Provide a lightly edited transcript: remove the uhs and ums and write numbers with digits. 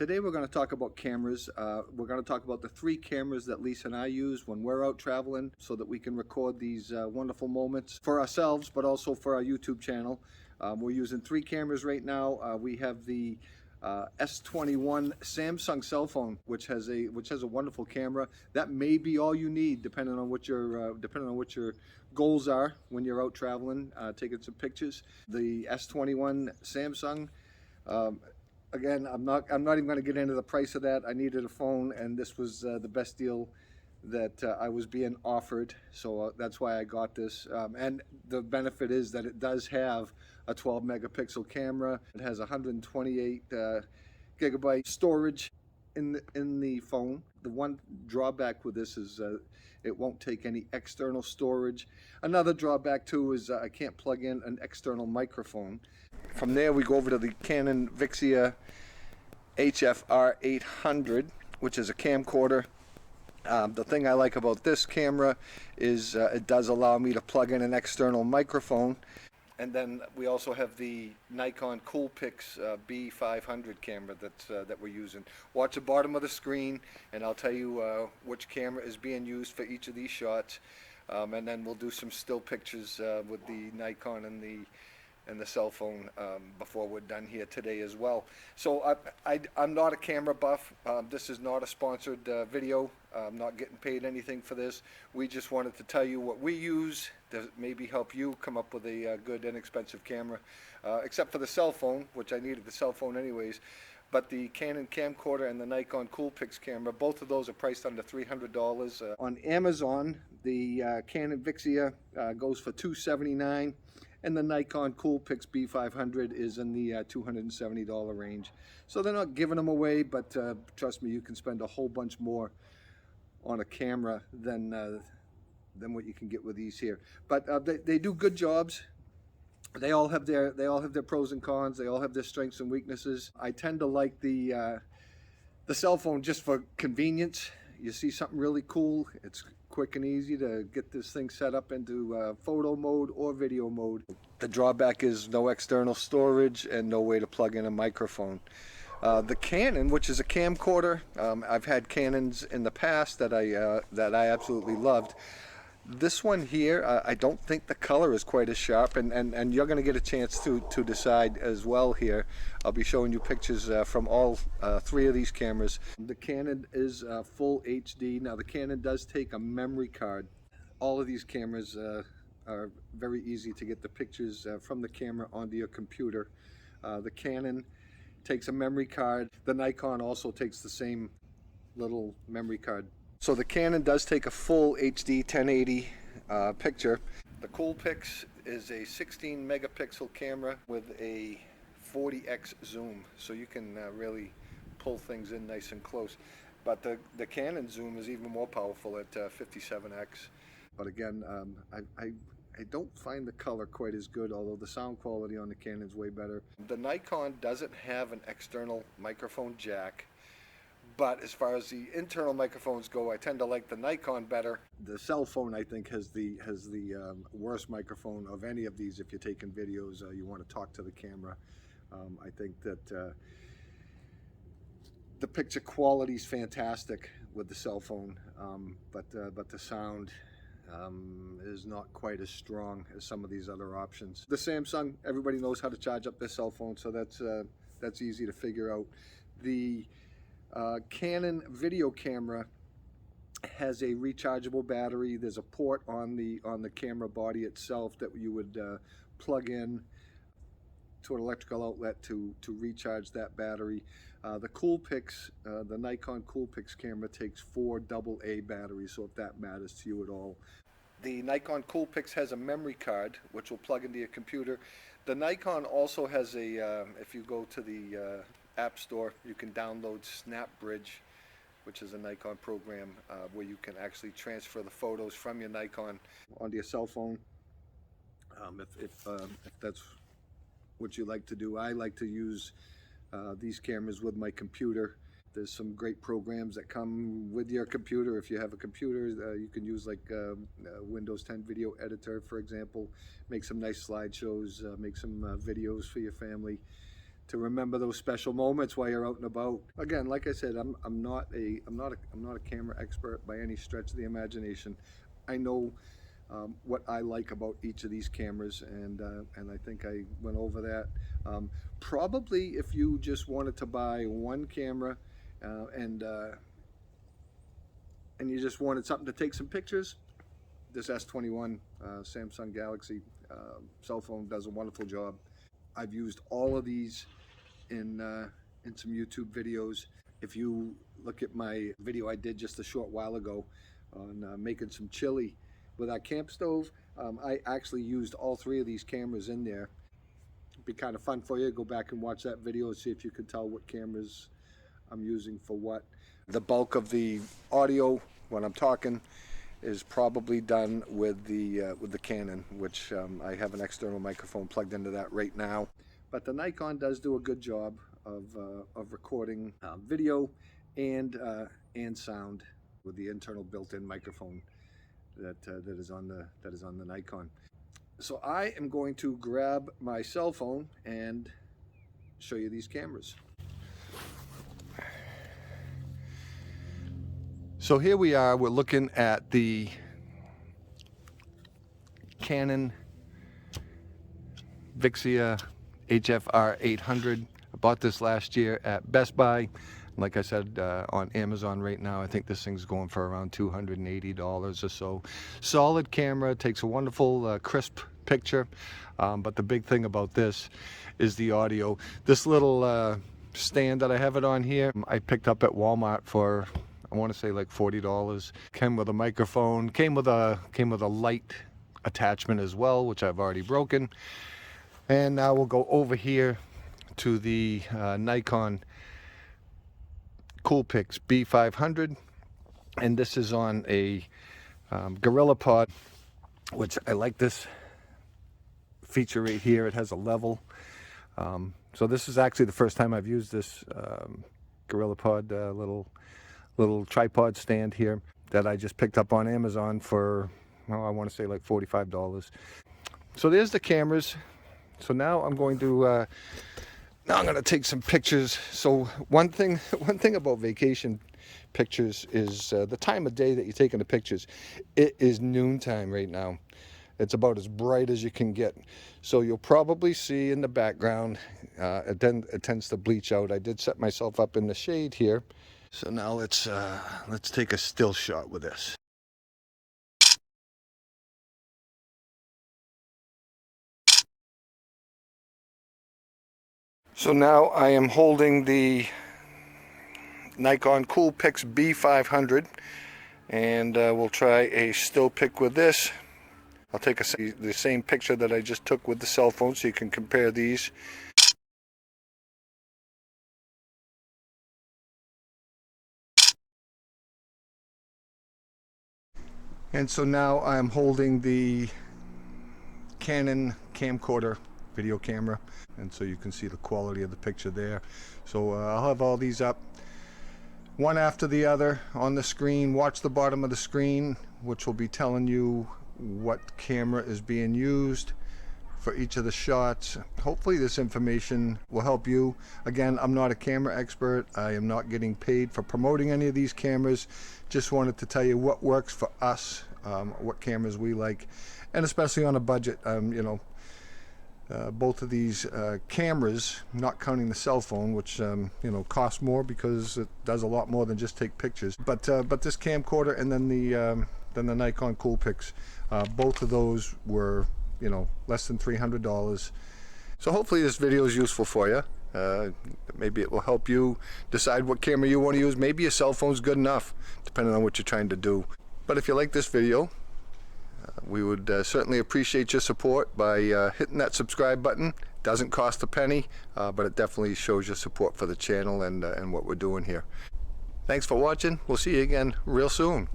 Today we're going to talk about cameras. We're going to talk about the three cameras that Lisa and I use when we're out traveling so that we can record these wonderful moments for ourselves, but also for our YouTube channel. We're using three cameras right now. We have the S21 Samsung cell phone, which has a wonderful camera. That may be all you need, depending on what your goals are when you're out traveling, taking some pictures. The S21 Samsung. Again, I'm not even going to get into the price of that. I needed a phone, and this was the best deal that I was being offered, so that's why I got this. And the benefit is that it does have a 12 megapixel camera. It has 128 gigabyte storage in the phone. The one drawback with this is it won't take any external storage. Another drawback too is I can't plug in an external microphone. From there we go over to the Canon Vixia HF R800, which is a camcorder. The thing I like about this camera is it does allow me to plug in an external microphone. And then we also have the Nikon Coolpix B500 camera that we're using. Watch the bottom of the screen and I'll tell you which camera is being used for each of these shots. And then we'll do some still pictures with the Nikon and the cell phone before we're done here today as well. So I'm not a camera buff. This is not a sponsored video. I'm not getting paid anything for this. We just wanted to tell you what we use to maybe help you come up with a good inexpensive camera, except for the cell phone, which I needed the cell phone anyways. But the Canon camcorder and the Nikon Coolpix camera, both of those are priced under $300. On Amazon, the Canon Vixia goes for $279. And the Nikon Coolpix B500 is in the $270 range. So they're not giving them away, but trust me, you can spend a whole bunch more on a camera than what you can get with these here. But they do good jobs. They all have their pros and cons. They all have their strengths and weaknesses. I tend to like the cell phone just for convenience. You see something really cool, it's quick and easy to get this thing set up into photo mode or video mode. The drawback is no external storage and no way to plug in a microphone. The Canon, which is a camcorder, I've had Canons in the past that I absolutely loved. This one here, I don't think the color is quite as sharp, and you're going to get a chance to decide as well here. I'll be showing you pictures from all three of these cameras. The Canon is full HD. Now the Canon does take a memory card. All of these cameras are very easy to get the pictures from the camera onto your computer. The Canon takes a memory card. The Nikon also takes the same little memory card. So the Canon does take a full HD 1080 picture. The Coolpix is a 16 megapixel camera with a 40x zoom, so you can really pull things in nice and close. But the Canon zoom is even more powerful at 57x. But again, I don't find the color quite as good, although the sound quality on the Canon is way better. The Nikon doesn't have an external microphone jack. But as far as the internal microphones go, I tend to like the Nikon better. The cell phone, I think, has the worst microphone of any of these. If you're taking videos, you want to talk to the camera. I think that the picture quality is fantastic with the cell phone, but the sound is not quite as strong as some of these other options. The Samsung, everybody knows how to charge up their cell phone, so that's easy to figure out. The Canon video camera has a rechargeable battery. There's a port on the camera body itself that you would plug in to an electrical outlet to recharge that battery. The Coolpix, the Nikon Coolpix camera takes 4 AA batteries, so if that matters to you at all. The Nikon Coolpix has a memory card which will plug into your computer. The Nikon also has a, if you go to the App Store, you can download SnapBridge, which is a Nikon program where you can actually transfer the photos from your Nikon onto your cell phone. If that's what you like to do. I like to use these cameras with my computer. There's some great programs that come with your computer. If you have a computer, you can use like Windows 10 Video Editor, for example. Make some nice slideshows, make some videos for your family. to remember those special moments while you're out and about. Again, like I said, I'm not a camera expert by any stretch of the imagination. I know what I like about each of these cameras, and I think I went over that. Probably if you just wanted to buy one camera and you just wanted something to take some pictures, this S21 Samsung Galaxy cell phone does a wonderful job. I've used all of these in some YouTube videos. If you look at my video I did just a short while ago on making some chili with our camp stove, I actually used all three of these cameras in there. It'd be kind of fun for you. Go back and watch that video and see if you can tell what cameras I'm using for what. The bulk of the audio when I'm talking is probably done with the Canon, which I have an external microphone plugged into that right now. But the Nikon does do a good job of recording video and sound with the internal built-in microphone that is on the Nikon. So I am going to grab my cell phone and show you these cameras. So here we are, we're looking at the Canon Vixia HF R800. I bought this last year at Best Buy. Like I said, on Amazon right now, I think this thing's going for around $280 or so. Solid camera, takes a wonderful crisp picture, but the big thing about this is the audio. This little stand that I have it on here, I picked up at Walmart for, I want to say like $40. Came with a microphone, came with a light attachment as well, which I've already broken. And now we'll go over here to the Nikon Coolpix B500, and this is on a Gorilla Pod, which I like this feature right here. It has a level. So this is actually the first time I've used this Gorilla Pod little tripod stand here that I just picked up on Amazon for, well, I want to say like $45. So there's the cameras. So now I'm going to take some pictures. So one thing about vacation pictures is the time of day that you're taking the pictures. It is noontime right now. It's about as bright as you can get. So you'll probably see in the background, it tends to bleach out. I did set myself up in the shade here. So now let's take a still shot with this. So now I am holding the Nikon Coolpix B500, and we'll try a still pic with this. I'll take the same picture that I just took with the cell phone so you can compare these. And so now I'm holding the Canon camcorder video camera, and so you can see the quality of the picture there. So I'll have all these up one after the other on the screen. Watch the bottom of the screen, which will be telling you what camera is being used for each of the shots. Hopefully this information will help you. Again, I'm not a camera expert. I am not getting paid for promoting any of these cameras. Just wanted to tell you what works for us, what cameras we like, and especially on a budget. You know, both of these cameras, not counting the cell phone, which you know, costs more because it does a lot more than just take pictures. But this camcorder and then the Nikon Coolpix, both of those were, you know, less than $300. So hopefully this video is useful for you. Maybe it will help you decide what camera you want to use. Maybe your cell phone's good enough, depending on what you're trying to do. But if you like this video, we would certainly appreciate your support by hitting that subscribe button. Doesn't cost a penny, but it definitely shows your support for the channel and what we're doing here. Thanks for watching. We'll see you again real soon.